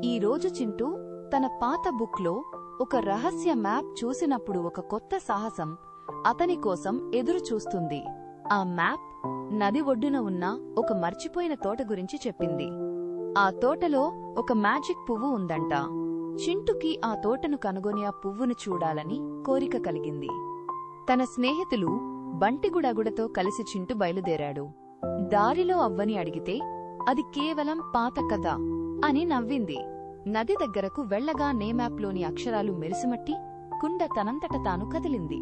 ఈ రోజు చింటూ తన పాత బుక్లో ఒక రహస్య మ్యాప్ చూసినప్పుడు ఒక కొత్త సాహసం అతని కోసం ఎదురు చూస్తుంది. ఆ మ్యాప్ నది ఒడ్డున ఉన్న ఒక మర్చిపోయిన తోట గురించి చెప్పింది. ఆ తోటలో ఒక మ్యాజిక్ పువ్వు ఉందంట. చింటూకి ఆ తోటను కనుగొని ఆ పువ్వును చూడాలని కోరిక కలిగింది. తన స్నేహితులు బంటిగుడగుడతో కలిసి చింటూ బయలుదేరాడు. దారిలో అవ్వని అడిగితే అది కేవలం పాత కథ అని నవ్వింది. నది దగ్గరకు వెళ్లగా నేమ్యాప్లోని అక్షరాలు మెరిసిమట్టి కుండ తనంతట తాను కదిలింది.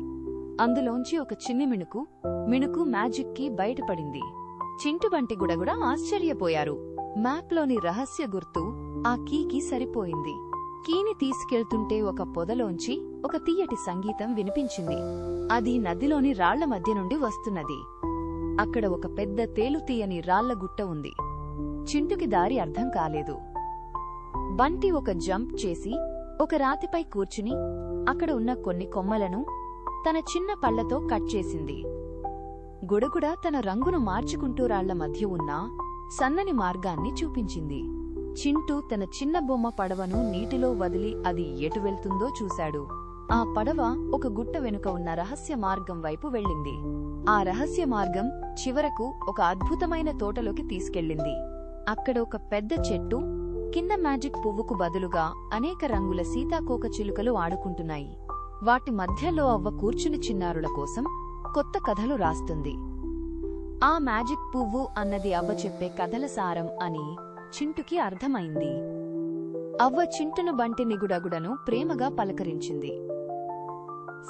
అందులోంచి ఒక చిన్ని మిణుకు మ్యాజిక్ కీ బయటపడింది. చింటూ బంటిగుడగుడ ఆశ్చర్యపోయారు. మ్యాప్లోని రహస్య గుర్తు ఆ కీకి సరిపోయింది. కీని తీసుకెళ్తుంటే ఒక పొదలోంచి ఒక తీయటి సంగీతం వినిపించింది. అది నదిలోని రాళ్ల మధ్య నుండి వస్తున్నది. అక్కడ ఒక పెద్ద తేలుతీయని రాళ్ల గుట్ట ఉంది. చింటూకి దారి అర్థం కాలేదు. బంటి ఒక జంప్ చేసి ఒక రాతిపై కూర్చుని అక్కడ ఉన్న కొన్ని కొమ్మలను తన చిన్న పళ్లతో కట్ చేసింది. గుడగుడ తన రంగును మార్చుకుంటూ రాళ్ల మధ్య ఉన్న సన్నని మార్గాన్ని చూపించింది. చింటూ తన చిన్న బొమ్మ పడవను నీటిలో వదిలి అది ఎటు వెళ్తుందో చూశాడు. ఆ పడవ ఒక గుట్ట వెనుక ఉన్న రహస్య మార్గం వైపు వెళ్ళింది. ఆ రహస్య మార్గం చివరకు ఒక అద్భుతమైన తోటలోకి తీసుకెళ్ళింది. అక్కడ ఒక పెద్ద చెట్టు కింద మ్యాజిక్ పువ్వుకు బదులుగా అనేక రంగుల సీతాకోక చిలుకలు ఆడుకుంటున్నాయి. వాటి మధ్యలో అవ్వ కూర్చుని చిన్నారుల కోసం కొత్త కథలు రాస్తుంది. ఆ మ్యాజిక్ పువ్వు అన్నది అవ్వ చెప్పే కథల సారం అని చింటూకి అర్థమైంది. అవ్వ చింటును బంటి గుడగుడను ప్రేమగా పలకరించింది.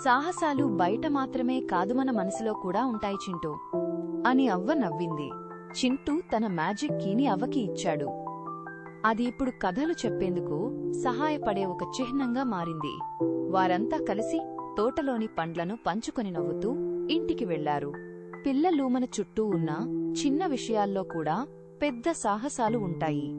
సాహసాలు బయట మాత్రమే కాదు, మన మనసులో కూడా ఉంటాయి చింటూ అని అవ్వ నవ్వింది. చింటూ తన మ్యాజిక్ కీని అవ్వకి ఇచ్చాడు. అది ఇప్పుడు కథలు చెప్పేందుకు సహాయపడే ఒక చిహ్నంగా మారింది. వారంతా కలిసి తోటలోని పండ్లను పంచుకొని నవ్వుతూ ఇంటికి వెళ్లారు. పిల్లలు మన చుట్టూ ఉన్న చిన్న విషయాల్లో కూడా పెద్ద సాహసాలు ఉంటాయి.